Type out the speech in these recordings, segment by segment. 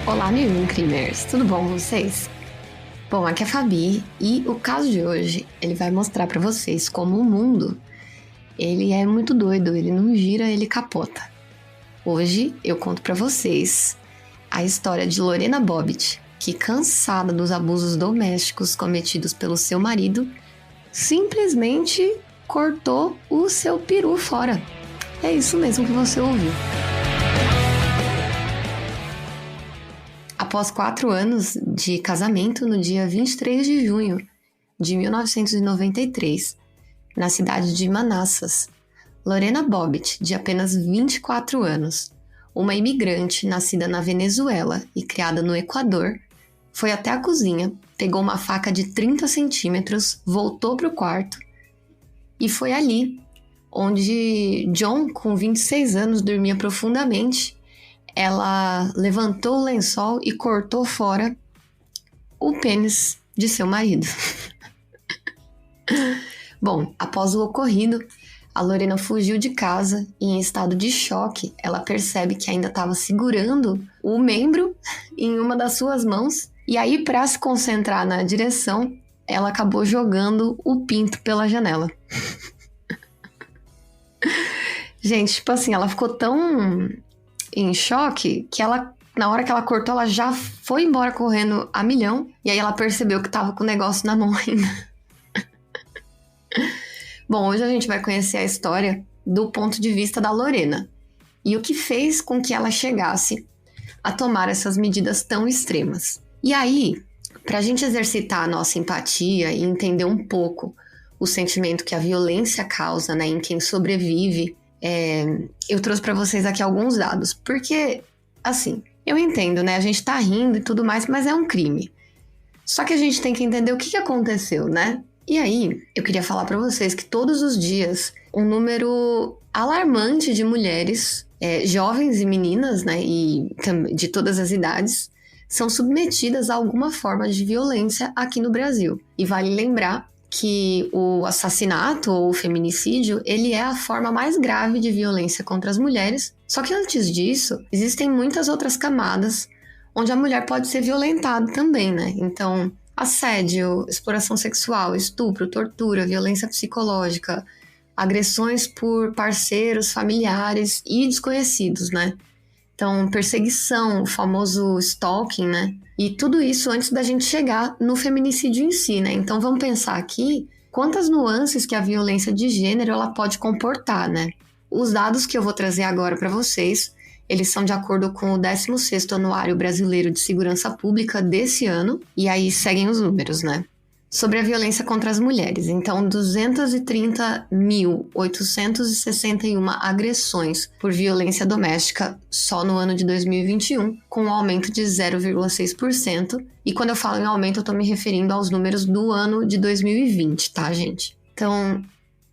Olá, meu Crimers, tudo bom com vocês? Bom, aqui é a Fabi e o caso de hoje, ele vai mostrar pra vocês como o mundo, ele é muito doido, ele não gira, ele capota. Hoje eu conto pra vocês a história de Lorena Bobbitt, que cansada dos abusos domésticos cometidos pelo seu marido, simplesmente cortou o seu peru fora. É isso mesmo que você ouviu. Após 4 anos de casamento, no dia 23 de junho de 1993, na cidade de Manassas, Lorena Bobbitt, de apenas 24 anos, uma imigrante nascida na Venezuela e criada no Equador, foi até a cozinha, pegou uma faca de 30 centímetros, voltou para o quarto e foi ali onde John, com 26 anos, dormia profundamente. Ela levantou o lençol e cortou fora o pênis de seu marido. Bom, após o ocorrido, a Lorena fugiu de casa e, em estado de choque, ela percebe que ainda estava segurando o membro em uma das suas mãos. E aí, para se concentrar na direção, ela acabou jogando o pinto pela janela. Gente, tipo assim, ela ficou tão em choque que ela, na hora que ela cortou, ela já foi embora correndo a milhão. E aí ela percebeu que tava com o negócio na mão ainda. Bom, hoje a gente vai conhecer a história do ponto de vista da Lorena e o que fez com que ela chegasse a tomar essas medidas tão extremas. E aí, pra gente exercitar a nossa empatia e entender um pouco o sentimento que a violência causa, né, em quem sobrevive, eu trouxe pra vocês aqui alguns dados, porque, assim, eu entendo, né, a gente tá rindo e tudo mais, mas é um crime. Só que a gente tem que entender o que aconteceu, né? E aí, eu queria falar pra vocês que todos os dias, um número alarmante de mulheres, jovens e meninas, né, e de todas as idades, são submetidas a alguma forma de violência aqui no Brasil. E vale lembrar que o assassinato ou o feminicídio, ele é a forma mais grave de violência contra as mulheres. Só que antes disso, existem muitas outras camadas onde a mulher pode ser violentada também, né? Então, assédio, exploração sexual, estupro, tortura, violência psicológica, agressões por parceiros, familiares e desconhecidos, né? Então, perseguição, o famoso stalking, né? E tudo isso antes da gente chegar no feminicídio em si, né? Então, vamos pensar aqui quantas nuances que a violência de gênero ela pode comportar, né? Os dados que eu vou trazer agora para vocês, eles são de acordo com o 16º Anuário Brasileiro de Segurança Pública desse ano, e aí seguem os números, né? Sobre a violência contra as mulheres. Então, 230.861 agressões por violência doméstica só no ano de 2021, com um aumento de 0,6%. E quando eu falo em aumento, eu tô me referindo aos números do ano de 2020, tá, gente? Então,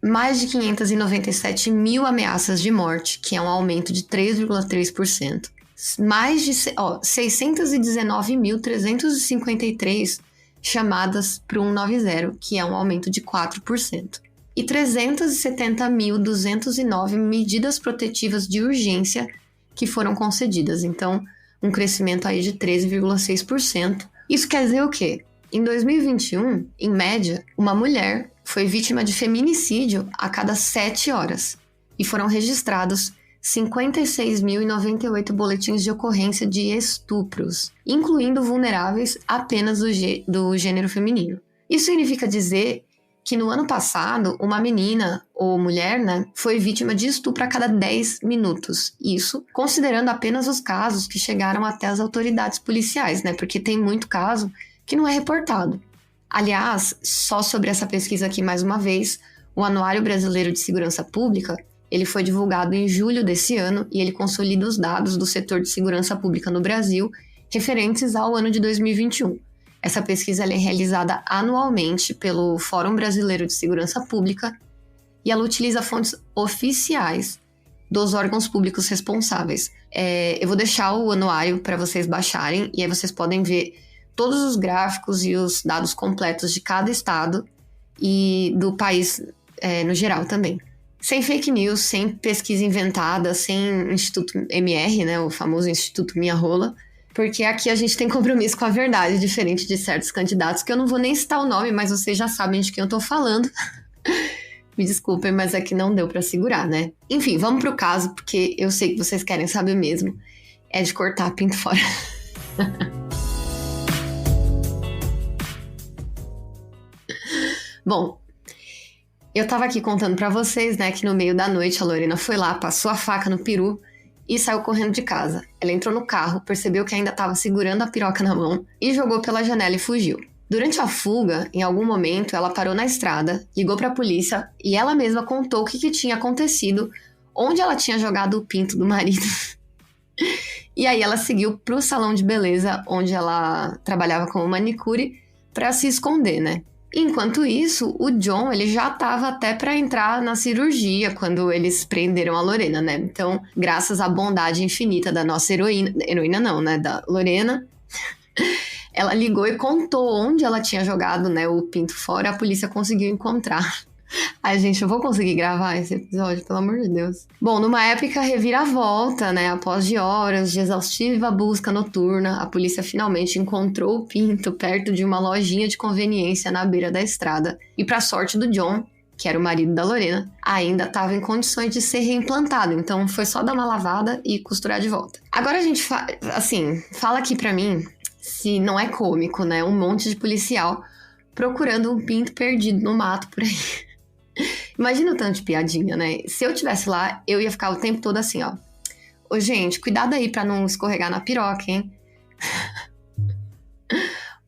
mais de 597 mil ameaças de morte, que é um aumento de 3,3%. Mais de 619.353 chamadas para o 190, que é um aumento de 4%. E 370.209 medidas protetivas de urgência que foram concedidas. Então, um crescimento aí de 13,6%. Isso quer dizer o quê? Em 2021, em média, uma mulher foi vítima de feminicídio a cada 7 horas. E foram registrados 56.098 boletins de ocorrência de estupros, incluindo vulneráveis apenas do gênero feminino. Isso significa dizer que no ano passado, uma menina ou mulher, né, foi vítima de estupro a cada 10 minutos. Isso considerando apenas os casos que chegaram até as autoridades policiais, né, porque tem muito caso que não é reportado. Aliás, só sobre essa pesquisa aqui mais uma vez, o Anuário Brasileiro de Segurança Pública, ele foi divulgado em julho desse ano e ele consolida os dados do setor de segurança pública no Brasil referentes ao ano de 2021. Essa pesquisa é realizada anualmente pelo Fórum Brasileiro de Segurança Pública e ela utiliza fontes oficiais dos órgãos públicos responsáveis. Eu vou deixar o anuário para vocês baixarem e aí vocês podem ver todos os gráficos e os dados completos de cada estado e do país no geral também. Sem fake news, sem pesquisa inventada, sem Instituto MR, né, o famoso Instituto Minha Rola. Porque aqui a gente tem compromisso com a verdade, diferente de certos candidatos, que eu não vou nem citar o nome, mas vocês já sabem de quem eu tô falando. Me desculpem, mas é que não deu pra segurar, né? Enfim, vamos pro caso, porque eu sei que vocês querem saber mesmo. É de cortar pinto fora. Bom, eu tava aqui contando pra vocês, né, que no meio da noite a Lorena foi lá, passou a faca no peru e saiu correndo de casa. Ela entrou no carro, percebeu que ainda tava segurando a piroca na mão e jogou pela janela e fugiu. Durante a fuga, em algum momento, ela parou na estrada, ligou pra polícia e ela mesma contou o que tinha acontecido, onde ela tinha jogado o pinto do marido. E aí ela seguiu pro salão de beleza, onde ela trabalhava como manicure, pra se esconder, né? Enquanto isso, o John, ele já estava até para entrar na cirurgia quando eles prenderam a Lorena, né? Então, graças à bondade infinita da nossa heroína não, né? Da Lorena, ela ligou e contou onde ela tinha jogado, né, o pinto fora, a polícia conseguiu encontrar. Ai, gente, eu vou conseguir gravar esse episódio, pelo amor de Deus. Bom, numa épica reviravolta, né, após de horas de exaustiva busca noturna, a polícia finalmente encontrou o pinto perto de uma lojinha de conveniência na beira da estrada. E pra sorte do John, que era o marido da Lorena, ainda estava em condições de ser reimplantado, então foi só dar uma lavada e costurar de volta. Agora a gente, fala aqui pra mim se não é cômico, né, um monte de policial procurando um pinto perdido no mato por aí. Imagina o tanto de piadinha, né? Se eu tivesse lá, eu ia ficar o tempo todo assim, ó. Ô, gente, cuidado aí pra não escorregar na piroca, hein?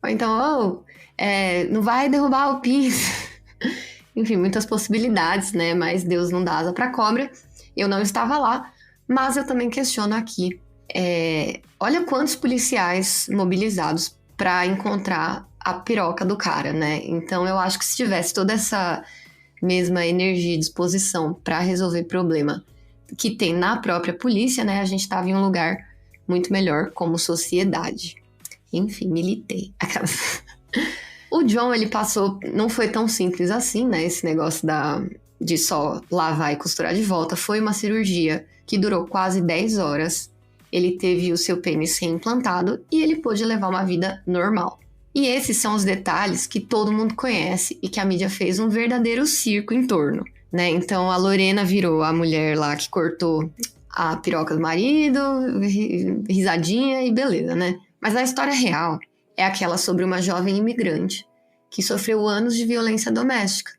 Ou então, não vai derrubar o pinto. Enfim, muitas possibilidades, né? Mas Deus não dá asa pra cobra. Eu não estava lá, mas eu também questiono aqui. Olha quantos policiais mobilizados pra encontrar a piroca do cara, né? Então, eu acho que se tivesse toda essa mesma energia e disposição para resolver problema que tem na própria polícia, né? A gente estava em um lugar muito melhor como sociedade. Enfim, militei. O John, ele passou... Não foi tão simples assim, né? Esse negócio de só lavar e costurar de volta. Foi uma cirurgia que durou quase 10 horas. Ele teve o seu pênis reimplantado e ele pôde levar uma vida normal. E esses são os detalhes que todo mundo conhece e que a mídia fez um verdadeiro circo em torno, né? Então a Lorena virou a mulher lá que cortou a piroca do marido, risadinha e beleza, né? Mas a história real é aquela sobre uma jovem imigrante que sofreu anos de violência doméstica.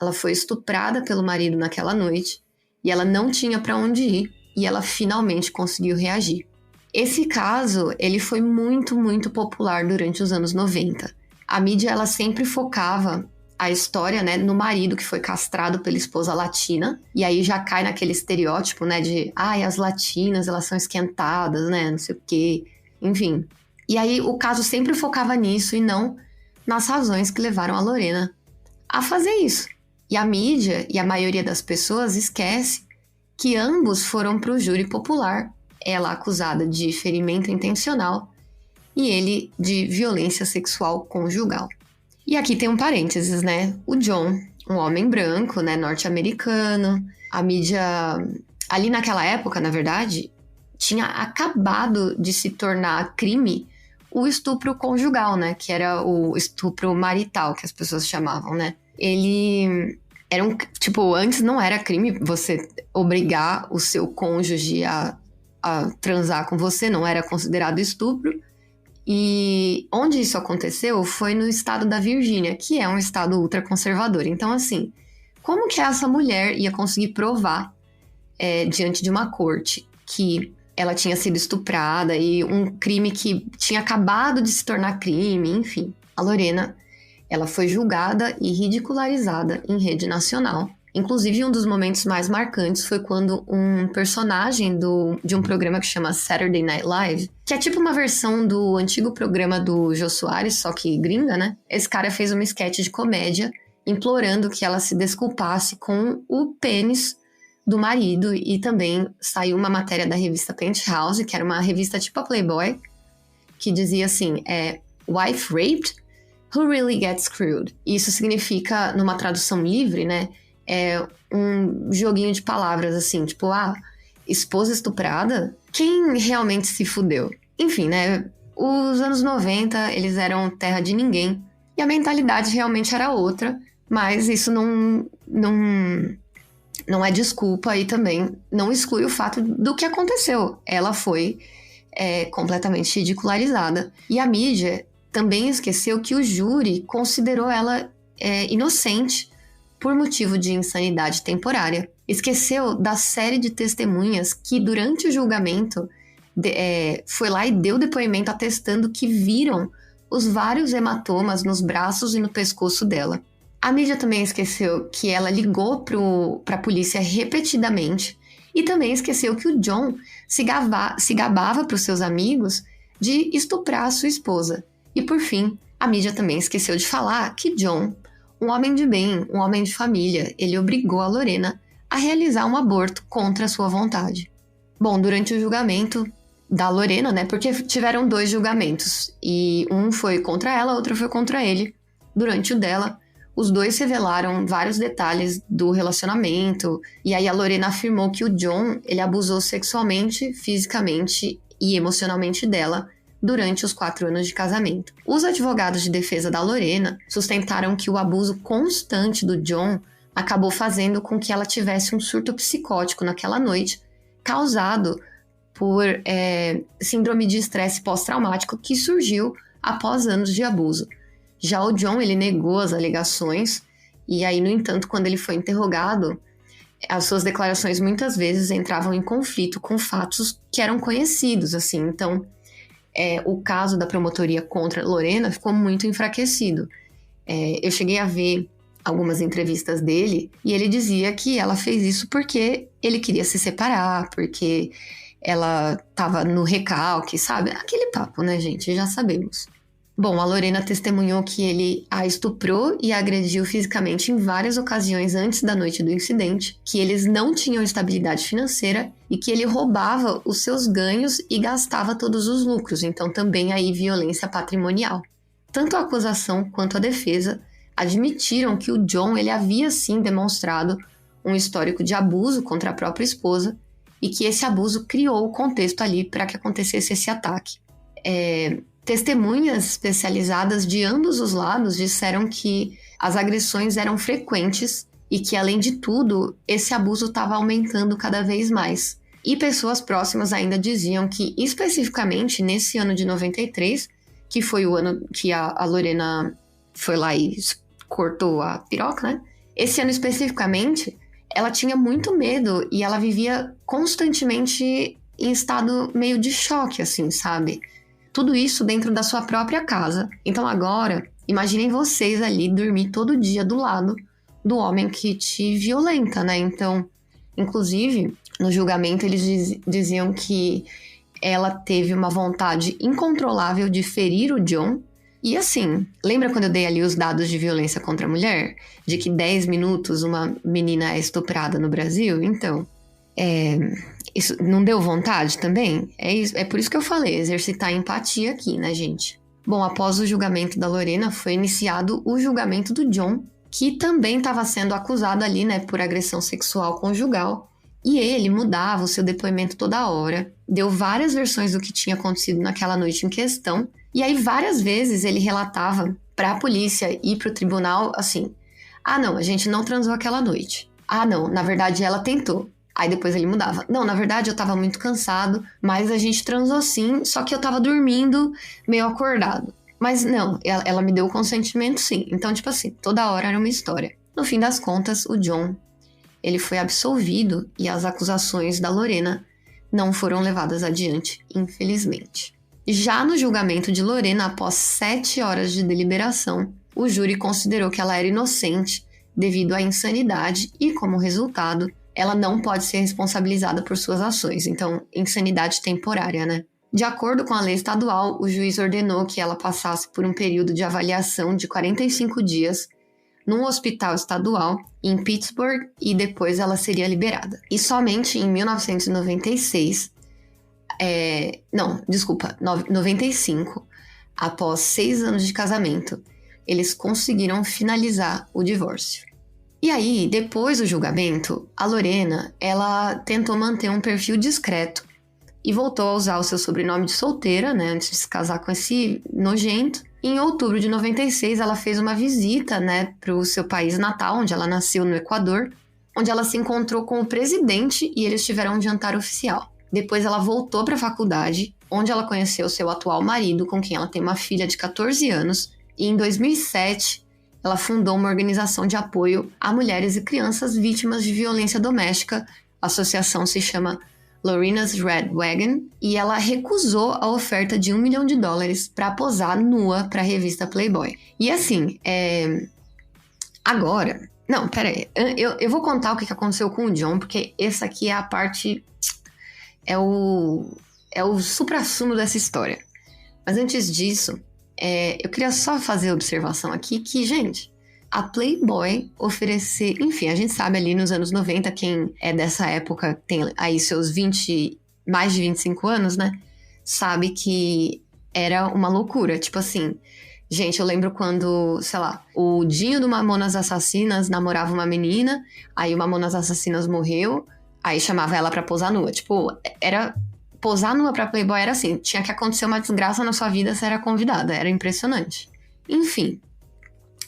Ela foi estuprada pelo marido naquela noite e ela não tinha para onde ir e ela finalmente conseguiu reagir. Esse caso, ele foi muito, muito popular durante os anos 90. A mídia, ela sempre focava a história, né, no marido que foi castrado pela esposa latina, e aí já cai naquele estereótipo, né, de, as latinas, elas são esquentadas, né, não sei o quê, enfim. E aí o caso sempre focava nisso e não nas razões que levaram a Lorena a fazer isso. E a mídia e a maioria das pessoas esquece que ambos foram para o júri popular, ela acusada de ferimento intencional e ele de violência sexual conjugal. E aqui tem um parênteses, né? O John, um homem branco, né, norte-americano, a mídia, ali naquela época, na verdade, tinha acabado de se tornar crime o estupro conjugal, né? Que era o estupro marital, que as pessoas chamavam, né? Ele era antes não era crime você obrigar o seu cônjuge a transar com você, não era considerado estupro. E onde isso aconteceu foi no estado da Virgínia, que é um estado ultraconservador. Então, assim, como que essa mulher ia conseguir provar diante de uma corte que ela tinha sido estuprada e um crime que tinha acabado de se tornar crime, enfim. A Lorena, ela foi julgada e ridicularizada em rede nacional. Inclusive, um dos momentos mais marcantes foi quando um personagem de um programa que chama Saturday Night Live, que é tipo uma versão do antigo programa do Jô Soares, só que gringa, né? Esse cara fez uma sketch de comédia implorando que ela se desculpasse com o pênis do marido, e também saiu uma matéria da revista Penthouse, que era uma revista tipo a Playboy, que dizia assim, wife raped? Who really gets screwed? Isso significa, numa tradução livre, né, um joguinho de palavras assim, tipo, esposa estuprada? Quem realmente se fudeu? Enfim, né? Os anos 90, eles eram terra de ninguém. E a mentalidade realmente era outra. Mas isso não é desculpa e também não exclui o fato do que aconteceu. Ela foi completamente ridicularizada. E a mídia também esqueceu que o júri considerou ela inocente por motivo de insanidade temporária. Esqueceu da série de testemunhas que, durante o julgamento, foi lá e deu depoimento atestando que viram os vários hematomas nos braços e no pescoço dela. A mídia também esqueceu que ela ligou para a polícia repetidamente e também esqueceu que o John se gabava para os seus amigos de estuprar a sua esposa. E por fim, a mídia também esqueceu de falar que John, um homem de bem, um homem de família, ele obrigou a Lorena a realizar um aborto contra a sua vontade. Bom, durante o julgamento da Lorena, né, porque tiveram 2 julgamentos, e um foi contra ela, outro foi contra ele. Durante o dela, os 2 revelaram vários detalhes do relacionamento, e aí a Lorena afirmou que o John, ele abusou sexualmente, fisicamente e emocionalmente dela durante os 4 anos de casamento. Os advogados de defesa da Lorena sustentaram que o abuso constante do John acabou fazendo com que ela tivesse um surto psicótico naquela noite, causado por síndrome de estresse pós-traumático que surgiu após anos de abuso. Já o John, ele negou as alegações, e aí, no entanto, quando ele foi interrogado, as suas declarações muitas vezes entravam em conflito com fatos que eram conhecidos, assim. Então, o caso da promotoria contra Lorena ficou muito enfraquecido. Eu cheguei a ver algumas entrevistas dele, e ele dizia que ela fez isso porque ele queria se separar, porque ela estava no recalque, sabe? Aquele papo, né, gente? Já sabemos. Bom, a Lorena testemunhou que ele a estuprou e a agrediu fisicamente em várias ocasiões antes da noite do incidente, que eles não tinham estabilidade financeira e que ele roubava os seus ganhos e gastava todos os lucros, então também aí violência patrimonial. Tanto a acusação quanto a defesa admitiram que o John, ele havia sim demonstrado um histórico de abuso contra a própria esposa e que esse abuso criou o contexto ali para que acontecesse esse ataque. Testemunhas especializadas de ambos os lados disseram que as agressões eram frequentes e que, além de tudo, esse abuso estava aumentando cada vez mais. E pessoas próximas ainda diziam que, especificamente nesse ano de 93, que foi o ano que a Lorena foi lá e cortou a piroca, né? Esse ano especificamente, ela tinha muito medo e ela vivia constantemente em estado meio de choque, assim, sabe? Tudo isso dentro da sua própria casa. Então agora, imaginem vocês ali dormir todo dia do lado do homem que te violenta, né? Então, inclusive, no julgamento eles diziam que ela teve uma vontade incontrolável de ferir o John. E assim, lembra quando eu dei ali os dados de violência contra a mulher? De que 10 minutos uma menina é estuprada no Brasil? Então, isso não deu vontade também? É por isso que eu falei, exercitar empatia aqui, né, gente? Bom, após o julgamento da Lorena, foi iniciado o julgamento do John, que também estava sendo acusado ali, né, por agressão sexual conjugal. E ele mudava o seu depoimento toda hora, deu várias versões do que tinha acontecido naquela noite em questão, e aí várias vezes ele relatava para a polícia e para o tribunal assim: ah, não, a gente não transou aquela noite. Ah, não, na verdade ela tentou. Aí depois ele mudava. Não, na verdade eu tava muito cansado, mas a gente transou sim, só que eu tava dormindo meio acordado. Mas não, ela me deu o consentimento sim. Então, tipo assim, toda hora era uma história. No fim das contas, o John, ele foi absolvido e as acusações da Lorena não foram levadas adiante, infelizmente. Já no julgamento de Lorena, após 7 horas de deliberação, o júri considerou que ela era inocente devido à insanidade e, como resultado, ela não pode ser responsabilizada por suas ações. Então, insanidade temporária, né? De acordo com a lei estadual, o juiz ordenou que ela passasse por um período de avaliação de 45 dias num hospital estadual em Pittsburgh e depois ela seria liberada. E somente em 1996, 95, após 6 anos de casamento, eles conseguiram finalizar o divórcio. E aí, depois do julgamento, a Lorena, ela tentou manter um perfil discreto e voltou a usar o seu sobrenome de solteira, né, antes de se casar com esse nojento. E em outubro de 96, ela fez uma visita, né, para o seu país natal, onde ela nasceu, no Equador, onde ela se encontrou com o presidente e eles tiveram um jantar oficial. Depois ela voltou para a faculdade, onde ela conheceu seu atual marido, com quem ela tem uma filha de 14 anos, e em 2007 ela fundou uma organização de apoio a mulheres e crianças vítimas de violência doméstica. A associação se chama Lorena's Red Wagon, e ela recusou a oferta de $1 milhão para posar nua para a revista Playboy. E assim, agora... Não, peraí. Eu vou contar o que aconteceu com o John, porque essa aqui é a parte... É o suprassumo dessa história. Mas antes disso, eu queria só fazer a observação aqui que, gente, a Playboy oferecer... Enfim, a gente sabe ali nos anos 90, quem é dessa época, tem aí seus mais de 25 anos, né? Sabe que era uma loucura. Tipo assim, gente, eu lembro quando, sei lá, o Dinho do Mamonas Assassinas namorava uma menina, aí o Mamonas Assassinas morreu, aí chamava ela pra posar nua. Tipo, posar nua pra Playboy era assim, tinha que acontecer uma desgraça na sua vida, você era convidada, era impressionante. Enfim,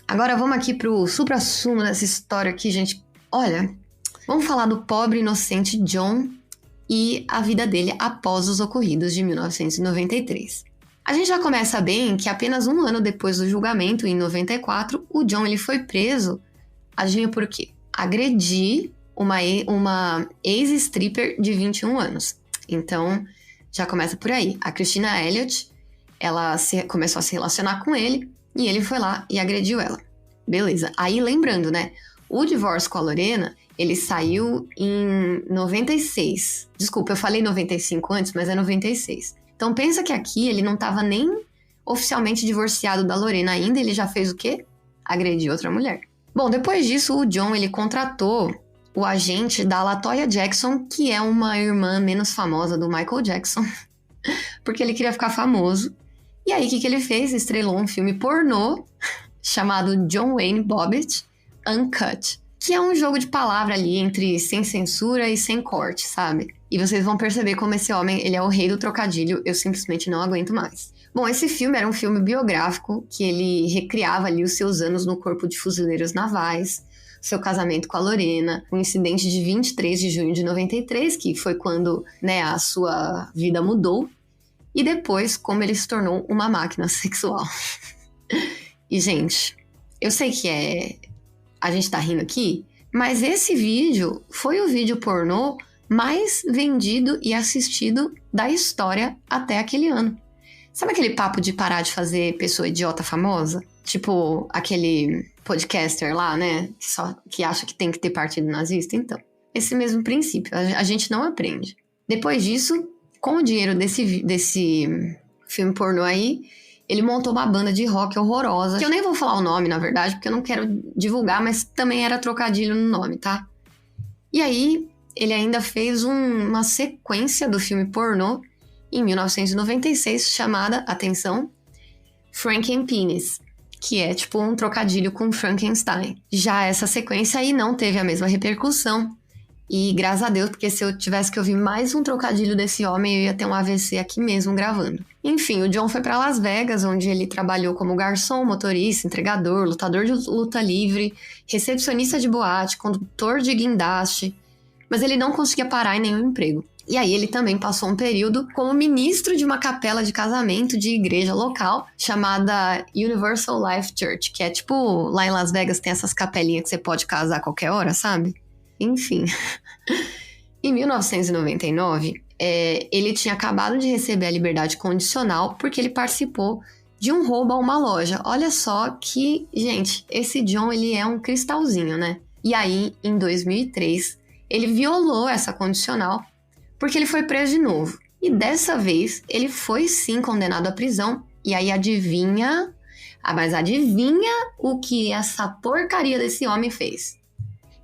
agora vamos aqui pro supra-sumo dessa história aqui, gente. Olha, vamos falar do pobre inocente John e a vida dele após os ocorridos de 1993. A gente já começa bem que apenas um ano depois do julgamento, em 94, o John ele foi preso, adivinha por quê? Agredir uma ex-stripper de 21 anos. Então, já começa por aí. A Christina Elliott, ela começou a se relacionar com ele e ele foi lá e agrediu ela. Beleza. Aí, lembrando, né? O divórcio com a Lorena, ele saiu em 96. Desculpa, eu falei 95 antes, mas é 96. Então, pensa que aqui ele não estava nem oficialmente divorciado da Lorena ainda, ele já fez o quê? Agrediu outra mulher. Bom, depois disso, o John, ele contratou o agente da LaToya Jackson, que é uma irmã menos famosa do Michael Jackson, porque ele queria ficar famoso. E aí, o que ele fez? Estrelou um filme pornô chamado John Wayne Bobbitt Uncut, que é um jogo de palavra ali entre sem censura e sem corte, sabe? E vocês vão perceber como esse homem, ele é o rei do trocadilho, eu simplesmente não aguento mais. Bom, esse filme era um filme biográfico, que ele recriava ali os seus anos no corpo de fuzileiros navais, seu casamento com a Lorena, um incidente de 23 de junho de 93, que foi quando, né, a sua vida mudou, e depois como ele se tornou uma máquina sexual. E, gente, eu sei que a gente tá rindo aqui, mas esse vídeo foi o vídeo pornô mais vendido e assistido da história até aquele ano. Sabe aquele papo de parar de fazer pessoa idiota famosa? Tipo, aquele podcaster lá, né? Que acha que tem que ter partido nazista. Então, esse mesmo princípio. A gente não aprende. Depois disso, com o dinheiro desse filme pornô aí, ele montou uma banda de rock horrorosa. Que eu nem vou falar o nome, na verdade, porque eu não quero divulgar, mas também era trocadilho no nome, tá? E aí, ele ainda fez uma sequência do filme pornô em 1996, chamada, atenção, Frankenpenis, que é tipo um trocadilho com Frankenstein. Já essa sequência aí não teve a mesma repercussão, e graças a Deus, porque se eu tivesse que ouvir mais um trocadilho desse homem, eu ia ter um AVC aqui mesmo gravando. Enfim, o John foi para Las Vegas, onde ele trabalhou como garçom, motorista, entregador, lutador de luta livre, recepcionista de boate, condutor de guindaste, mas ele não conseguia parar em nenhum emprego. E aí ele também passou um período como ministro de uma capela de casamento de igreja local chamada Universal Life Church, que é tipo, lá em Las Vegas tem essas capelinhas que você pode casar a qualquer hora, sabe? Enfim. Em 1999, ele tinha acabado de receber a liberdade condicional porque ele participou de um roubo a uma loja. Olha só que, gente, esse John, ele é um cristalzinho, né? E aí, em 2003, ele violou essa condicional porque ele foi preso de novo. E dessa vez, ele foi sim condenado à prisão. E aí adivinha o que essa porcaria desse homem fez?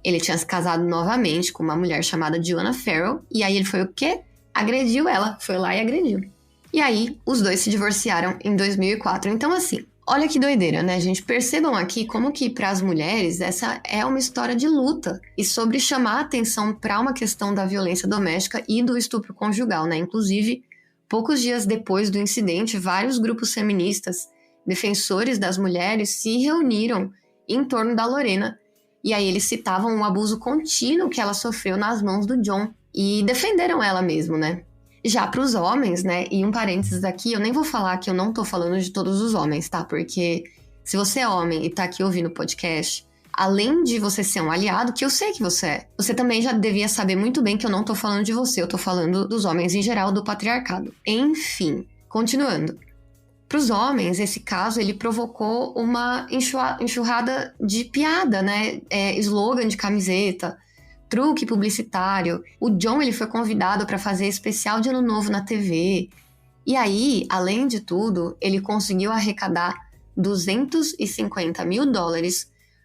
Ele tinha se casado novamente com uma mulher chamada Joanna Farrell. E aí ele foi o quê? Agrediu ela. Foi lá e agrediu. E aí, os dois se divorciaram em 2004. Então assim, Olha que doideira, né, gente? Percebam aqui como que para as mulheres essa é uma história de luta e sobre chamar a atenção para uma questão da violência doméstica e do estupro conjugal, né? Inclusive, poucos dias depois do incidente, vários grupos feministas, defensores das mulheres, se reuniram em torno da Lorena e aí eles citavam o abuso contínuo que ela sofreu nas mãos do John e defenderam ela mesmo, né? Já para os homens, né, e um parênteses aqui, eu nem vou falar que eu não tô falando de todos os homens, tá? Porque se você é homem e tá aqui ouvindo o podcast, além de você ser um aliado, que eu sei que você é, você também já devia saber muito bem que eu não tô falando de você, eu tô falando dos homens em geral, do patriarcado. Enfim, continuando. Para os homens, esse caso, ele provocou uma enxurrada de piada, né? Slogan de camiseta, truque publicitário. O John, ele foi convidado para fazer especial de Ano Novo na TV. E aí, além de tudo, ele conseguiu arrecadar $250 mil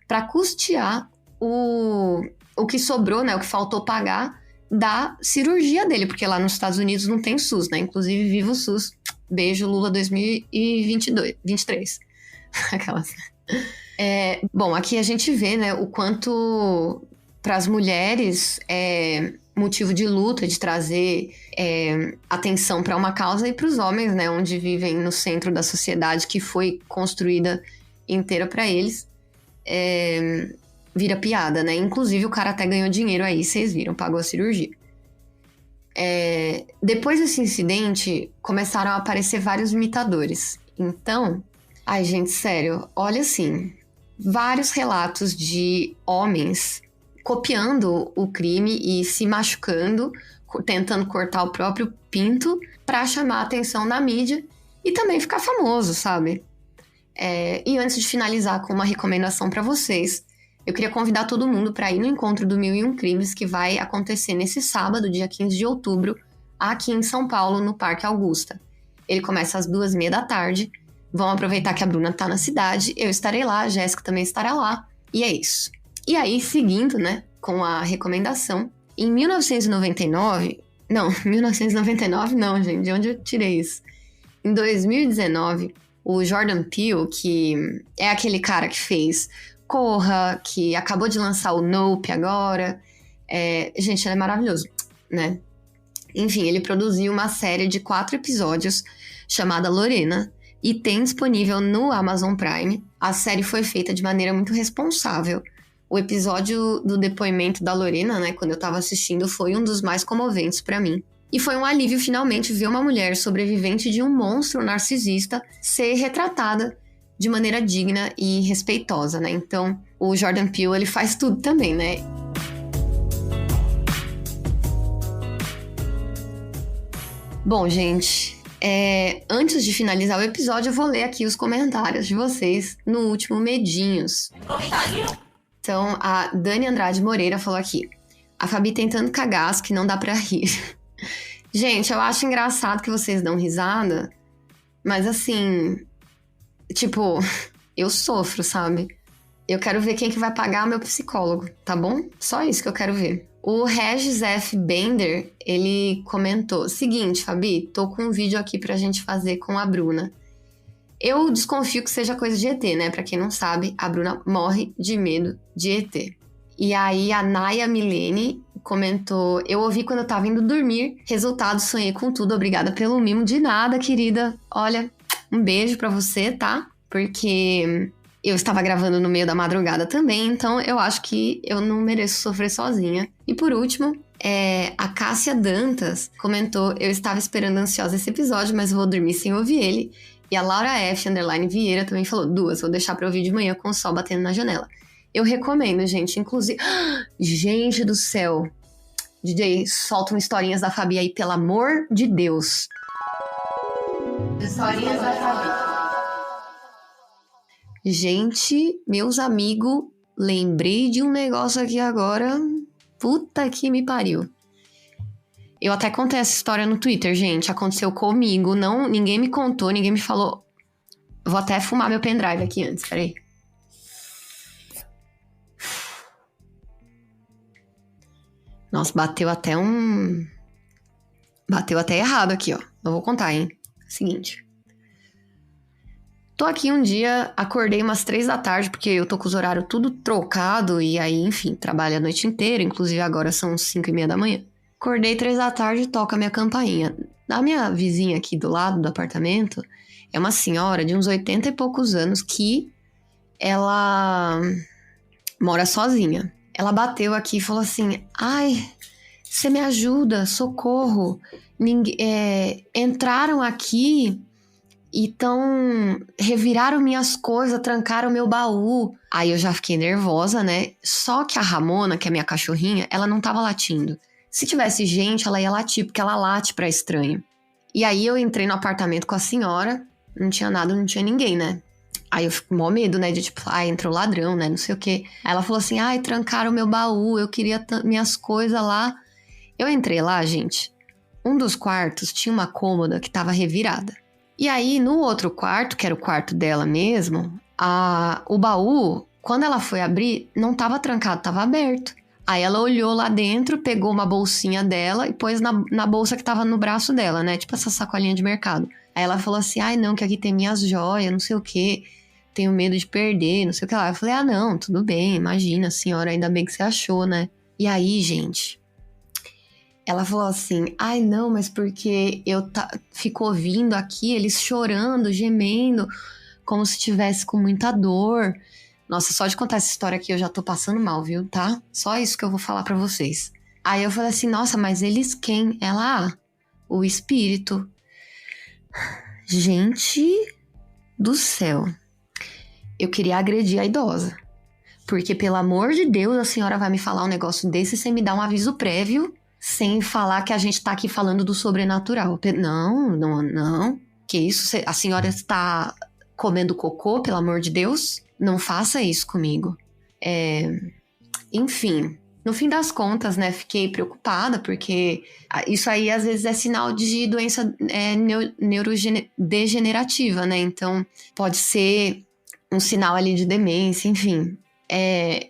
para custear o que sobrou, né? O que faltou pagar da cirurgia dele, porque lá nos Estados Unidos não tem SUS, né? Inclusive, viva o SUS. Beijo, Lula 2023. Aquelas. Bom, aqui a gente vê, né, o quanto para as mulheres é motivo de luta, de trazer atenção para uma causa, e para os homens, né, onde vivem no centro da sociedade que foi construída inteira para eles, vira piada, né? Inclusive o cara até ganhou dinheiro aí, vocês viram, pagou a cirurgia. Depois desse incidente, começaram a aparecer vários imitadores. Então, ai gente, sério, olha assim, vários relatos de homens copiando o crime e se machucando, tentando cortar o próprio pinto para chamar a atenção na mídia e também ficar famoso, sabe? E antes de finalizar com uma recomendação para vocês, eu queria convidar todo mundo para ir no encontro do 1001 Crimes, que vai acontecer nesse sábado, dia 15 de outubro, aqui em São Paulo, no Parque Augusta. Ele começa às 2h30 da tarde. Vão aproveitar que a Bruna tá na cidade, eu estarei lá, a Jéssica também estará lá, e é isso. E aí, seguindo, né, com a recomendação, em 1999... Não, 1999 não, gente, de onde eu tirei isso? Em 2019, o Jordan Peele, que é aquele cara que fez Corra, que acabou de lançar o Nope agora. Gente, ele é maravilhoso, né? Enfim, ele produziu uma série de 4 episódios chamada Lorena e tem disponível no Amazon Prime. A série foi feita de maneira muito responsável. O episódio do depoimento da Lorena, né, quando eu tava assistindo, foi um dos mais comoventes pra mim. E foi um alívio finalmente ver uma mulher sobrevivente de um monstro narcisista ser retratada de maneira digna e respeitosa, né? Então, o Jordan Peele, ele faz tudo também, né? Bom, gente, antes de finalizar o episódio, eu vou ler aqui os comentários de vocês no último Medinhos. Então, a Dani Andrade Moreira falou aqui: a Fabi tentando cagaço que não dá pra rir. Gente, eu acho engraçado que vocês dão risada, mas assim... Tipo, eu sofro, sabe? Eu quero ver quem que vai pagar meu psicólogo, tá bom? Só isso que eu quero ver. O Regis F. Bender, ele comentou: seguinte, Fabi, tô com um vídeo aqui pra gente fazer com a Bruna. Eu desconfio que seja coisa de ET, né? Pra quem não sabe, a Bruna morre de medo de ET. E aí a Naya Milene comentou: eu ouvi quando eu tava indo dormir, resultado, sonhei com tudo, obrigada pelo mimo. De nada, querida. Olha... um beijo pra você, tá? Porque eu estava gravando no meio da madrugada também, então eu acho que eu não mereço sofrer sozinha. E por último, a Cássia Dantas comentou: eu estava esperando ansiosa esse episódio, mas vou dormir sem ouvir ele. E a Laura F. Vieira também falou: 2, vou deixar pra ouvir de manhã com o sol batendo na janela. Eu recomendo, gente, inclusive... Gente do céu! DJ, soltam historinhas da Fabi aí, pelo amor de Deus! Historinhas da Fabi. Gente, meus amigos, lembrei de um negócio aqui agora. Puta que me pariu. Eu até contei essa história no Twitter, gente. Aconteceu comigo. Não, ninguém me contou, ninguém me falou. Vou até fumar meu pendrive aqui antes, peraí. Nossa, bateu até errado aqui, ó. Não vou contar, hein? Seguinte. Tô aqui um dia, acordei umas 3 da tarde, porque eu tô com os horários tudo trocado, e aí, enfim, trabalho a noite inteira, inclusive agora são 5:30 da manhã. Acordei 3 da tarde e toca a minha campainha. A minha vizinha aqui do lado do apartamento é uma senhora de uns 80 e poucos anos que ela mora sozinha. Ela bateu aqui e falou assim, ai, você me ajuda, socorro, entraram aqui... Então, reviraram minhas coisas, trancaram meu baú. Aí eu já fiquei nervosa, né? Só que a Ramona, que é minha cachorrinha, ela não tava latindo. Se tivesse gente, ela ia latir, porque ela late pra estranho. E aí eu entrei no apartamento com a senhora, não tinha nada, não tinha ninguém, né? Aí eu fico com maior medo, né? De tipo, entrou ladrão, né? Não sei o quê. Aí ela falou assim, trancaram meu baú, eu queria minhas coisas lá. Eu entrei lá, gente. Um dos quartos tinha uma cômoda que tava revirada. E aí, no outro quarto, que era o quarto dela mesmo, o baú, quando ela foi abrir, não estava trancado, estava aberto. Aí ela olhou lá dentro, pegou uma bolsinha dela e pôs na bolsa que estava no braço dela, né? Tipo essa sacolinha de mercado. Aí ela falou assim, não, que aqui tem minhas joias, não sei o quê, tenho medo de perder, não sei o que lá. Eu falei, não, tudo bem, imagina, senhora, ainda bem que você achou, né? E aí, gente... Ela falou assim, não, mas porque eu fico ouvindo aqui eles chorando, gemendo, como se estivesse com muita dor. Nossa, só de contar essa história aqui eu já tô passando mal, viu, tá? Só isso que eu vou falar pra vocês. Aí eu falei assim, nossa, mas eles quem? Ela, o espírito. Gente do céu. Eu queria agredir a idosa. Porque, pelo amor de Deus, a senhora vai me falar um negócio desse sem me dar um aviso prévio, sem falar que a gente tá aqui falando do sobrenatural. Não. Que isso? A senhora está comendo cocô, pelo amor de Deus? Não faça isso comigo. Enfim, no fim das contas, né, fiquei preocupada, porque isso aí às vezes é sinal de doença neurodegenerativa, né? Então, pode ser um sinal ali de demência, enfim.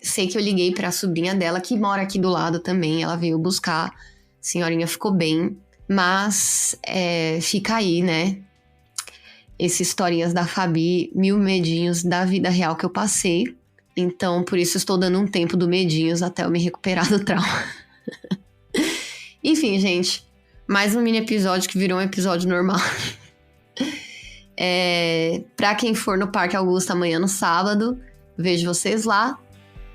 Sei que eu liguei pra sobrinha dela, que mora aqui do lado também, ela veio buscar, a senhorinha ficou bem, mas fica aí, né, essas historinhas da Fabi, 1000 medinhos da vida real que eu passei, então por isso estou dando um tempo do medinhos até eu me recuperar do trauma. Enfim, gente, mais um mini episódio que virou um episódio normal. Pra quem for no Parque Augusta amanhã no sábado, vejo vocês lá.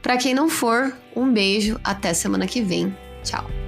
Pra quem não for, um beijo, até semana que vem. Tchau.